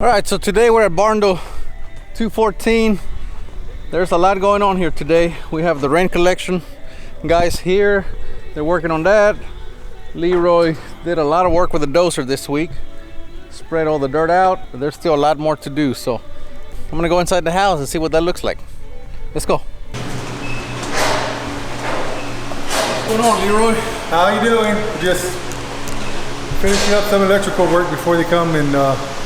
All right, so today we're at Barndo 214. There's a lot going on here today. We have the rain collection guys here. They're working on that. Leroy did a lot of work with the dozer this week. Spread all the dirt out, but there's still a lot more to do. So I'm gonna go inside the house and see what that looks like. Let's go. What's going on, Leroy? How you doing? Just finishing up some electrical work before they come and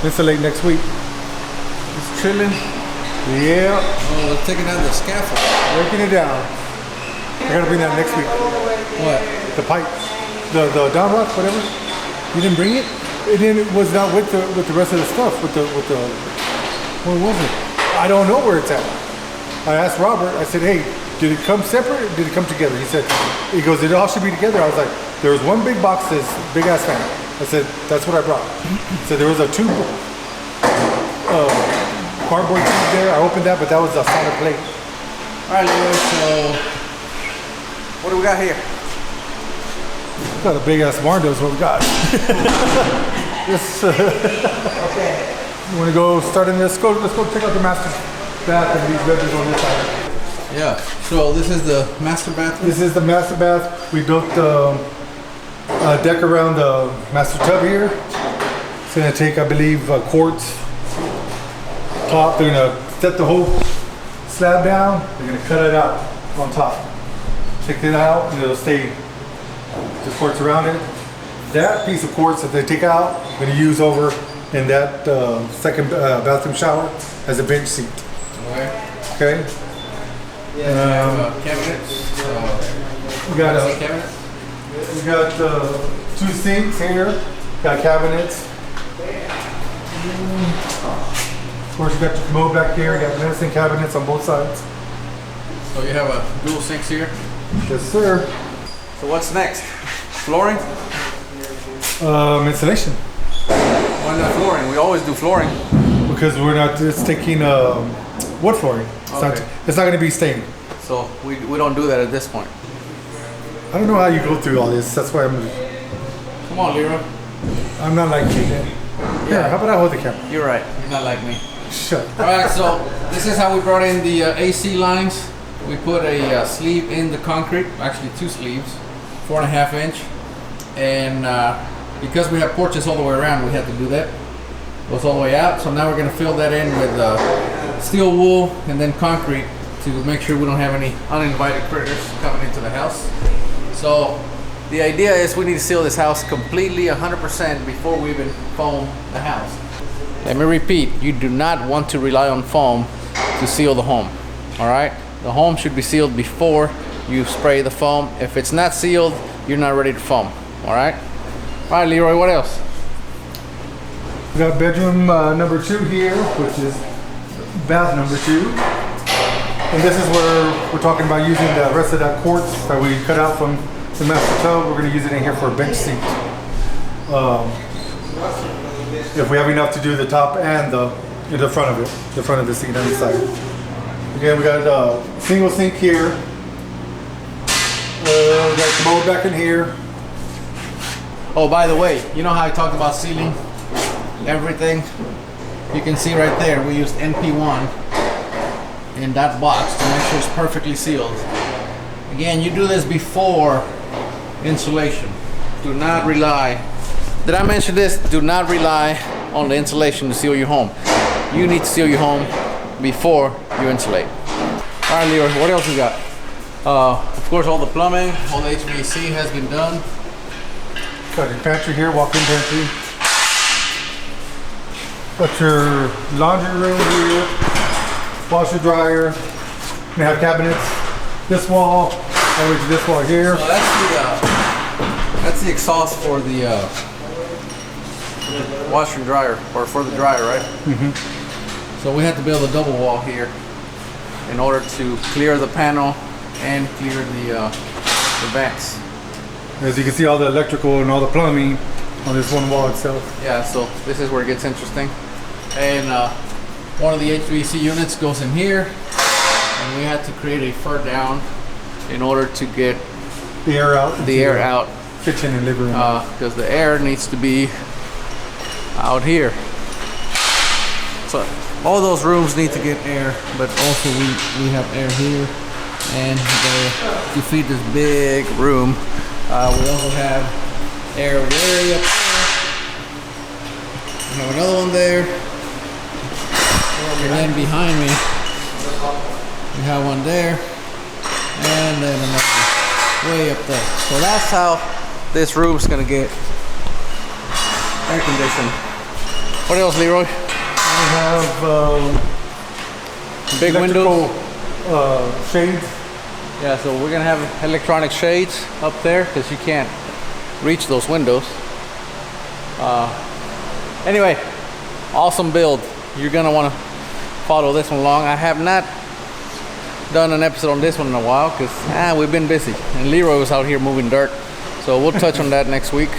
insulate next week. Just chilling. Yeah. Oh, they're taking down the scaffold. Breaking it down. I gotta bring that next week. What? The pipe. The down rock, whatever. You didn't bring it? It was not with the rest of the stuff. With the where was it? I don't know where it's at. I asked Robert, I said, hey, did it come separate or did it come together? He goes, it all should be together. I was like, there was one big box that's big ass fan. I said, that's what I brought. So there was a tube, cardboard tube there. I opened that, but that was a solid plate. All right, Leroy, so what do we got here? We got a big ass Barndo is what we got. This, Okay. You want to go start in this? Let's go check out the master bath and these bedrooms on this side. Yeah, so this is the master bathroom? This is the master bath. We built a deck around the master tub here. It's gonna take, I believe, quartz top. They're gonna set the whole slab down. They're gonna cut it out on top. Take it out and it'll stay the quartz around it. That piece of quartz that they take out, I'm gonna use over in that second bathroom shower as a bench seat. Okay. Yeah, cabinets. We got two sinks here. Got cabinets. Of course, you got your commode back here. You got medicine cabinets on both sides. So you have a dual sinks here? Yes, sir. So what's next? Flooring? Insulation. Why not flooring? We always do flooring. Because we're not just taking wood flooring. It's not going to be stained. So we don't do that at this point. I don't know how you go through all this. That's why Come on, Leroy. I'm not like you. Yeah, how about I hold the camera? You're right. You're not like me. Shut. All right, so this is how we brought in the AC lines. We put a sleeve in the concrete, actually two sleeves, 4.5 inch. And because we have porches all the way around, we had to do that. Goes all the way out. So now we're gonna fill that in with steel wool and then concrete to make sure we don't have any uninvited critters coming into the house. So the idea is we need to seal this house completely 100% before we even foam the house. Let me repeat, you do not want to rely on foam to seal the home, all right? The home should be sealed before you spray the foam. If it's not sealed, you're not ready to foam, all right? All right, Leroy, what else? We got bedroom number 2 here, which is bath number 2. And this is where we're talking about using the rest of that quartz that we cut out from the master tub. We're going to use it in here for a bench seat. If we have enough to do the top and the front of it, the front of the seat on the side. Again, we got a single sink here. We got a commode back in here. Oh, by the way, you know how I talked about sealing everything? You can see right there, we used NP1 in that box to make sure it's perfectly sealed. Again, you do this before insulation. Do not rely, did I mention this? Do not rely on the insulation to seal your home. You need to seal your home before you insulate. All right, Leroy, what else we got? Of course, all the plumbing, all the HVAC has been done. Got your pantry here, walk-in pantry. Got your laundry room here, washer dryer. You have cabinets. This wall, all the way to this wall here. So that's the exhaust for the washer and dryer, or for the dryer, right? Mm-hmm. So we had to build a double wall here in order to clear the panel and clear the vents. As you can see, all the electrical and all the plumbing on this one wall itself. Yeah, so this is where it gets interesting. And one of the HVAC units goes in here, and we had to create a fur down in order to get the air out. Kitchen and living room. Because the air needs to be out here. So all those rooms need to get air, but also we have air here and there to feed this big room. We also have air way up there. We have another one there. And then behind me, we have one there. And then another way up there. So that's how this room's gonna get air conditioned. What else, Leroy? We have Big windows. Shades. Yeah, so we're gonna have electronic shades up there because you can't reach those windows. Anyway, awesome build. You're gonna want to follow this one along. I have not done an episode on this one in a while because we've been busy and Leroy was out here moving dirt, so we'll touch on that next week.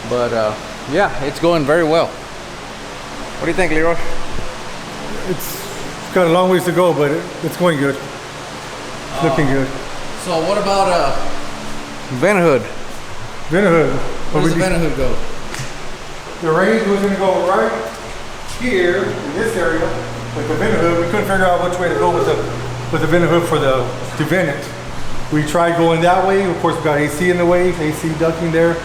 But yeah, it's going very well. What do you think, Leroy? It's got a long ways to go, but it's going good. Looking good. So what about vent hood? Vent hood. Where does the vent hood go? The range was going to go right here in this area with the vent hood. We couldn't figure out which way to go with the vent hood to vent it. We tried going that way. Of course, we got AC in the way, AC ducting there.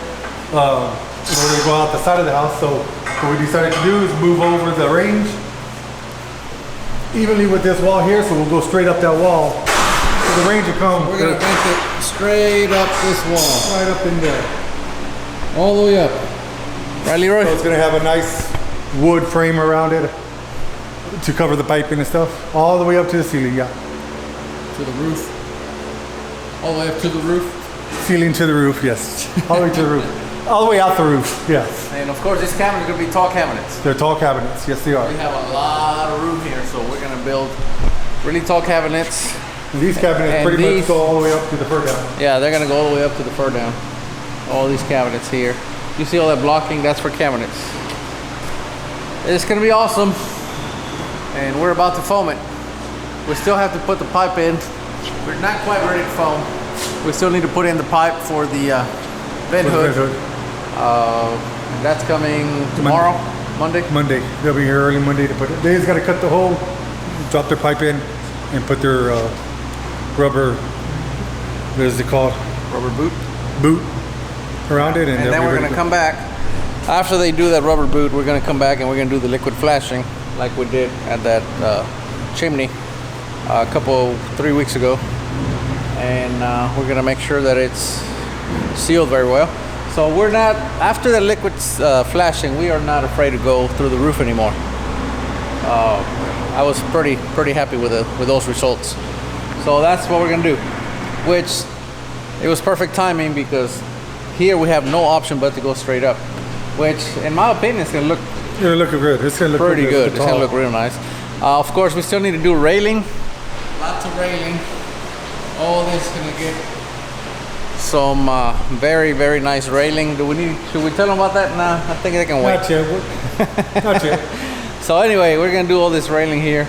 In order to go out the side of the house. So what we decided to do is move over the range evenly with this wall here, so we'll go straight up that wall. So the range will come. We're gonna vent it straight up this wall. Right up in there. All the way up. Right, Leroy? So it's gonna have a nice wood frame around it to cover the piping and stuff. All the way up to the ceiling, yeah. To the roof. All the way up to the roof. Ceiling to the roof, yes. All the way to the roof. All the way out the roof, yes. And of course, these cabinets are going to be tall cabinets. They're tall cabinets, yes they are. We have a lot of room here, so we're going to build really tall cabinets. And these cabinets pretty much go all the way up to the fur down. Yeah, they're going to go all the way up to the fur down. All these cabinets here. You see all that blocking? That's for cabinets. It's going to be awesome. And we're about to foam it. We still have to put the pipe in. We're not quite ready to foam. We still need to put in the pipe for the vent hood. And that's coming tomorrow, Monday? Monday. They'll be here early Monday to put it. They just got to cut the hole, drop their pipe in, and put their rubber, what is it called? Rubber boot? Boot around it. And then we're going to come back. After they do that rubber boot, we're going to come back and we're going to do the liquid flashing like we did at that chimney 3 weeks ago. And we're going to make sure that it's sealed very well. So we're not, after the liquid flashing, we are not afraid to go through the roof anymore. I was pretty happy with those results. So that's what we're gonna do, which it was perfect timing because here we have no option but to go straight up, which in my opinion is gonna look good. It's gonna look pretty good. It's gonna look real nice. Of course, we still need to do railing. Lots of railing. All this is gonna get some very nice railing. Should we tell them about that? Nah, I think they can wait. Not yet. Not yet. So anyway, we're gonna do all this railing here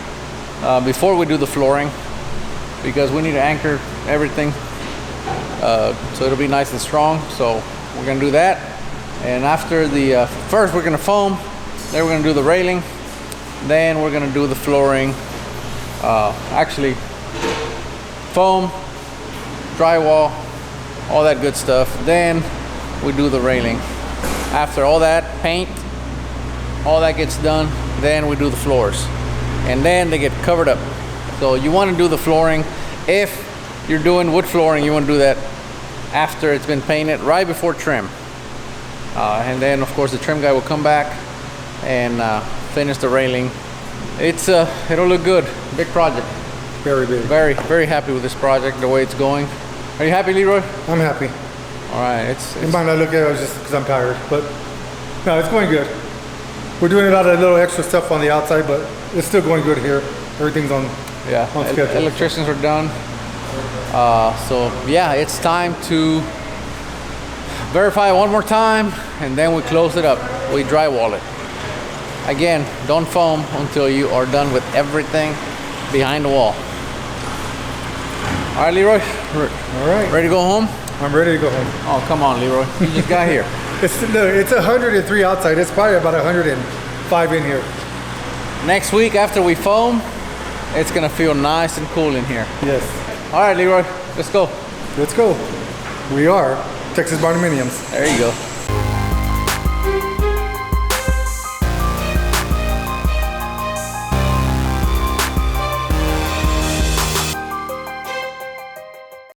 before we do the flooring because we need to anchor everything so it'll be nice and strong. So we're gonna do that, and after the first we're gonna foam, then we're gonna do the railing, then we're gonna do the flooring. Actually, foam, drywall, all that good stuff. Then we do the railing. After all that, paint, all that gets done, then we do the floors. And then they get covered up. So you want to do the flooring. If you're doing wood flooring, you want to do that after it's been painted, right before trim. And then of course the trim guy will come back and finish the railing. It'll look good. Big project. Very big. Very happy with this project, the way it's going. Are you happy, Leroy? I'm happy. All right. You might not look at it just because I'm tired, but no, it's going good. We're doing a lot of little extra stuff on the outside, but it's still going good here. Everything's on schedule. Electricians are done. So yeah, it's time to verify one more time, and then we close it up. We drywall it. Again, don't foam until you are done with everything behind the wall. All right, Leroy. All right. Ready to go home? I'm ready to go home. Oh, come on, Leroy. You just got here. It's 103 outside. It's probably about 105 in here. next week after we foam, it's gonna feel nice and cool in here. Yes. All right, Leroy, let's go. Let's go. We are Texas Barndominiums. There you go.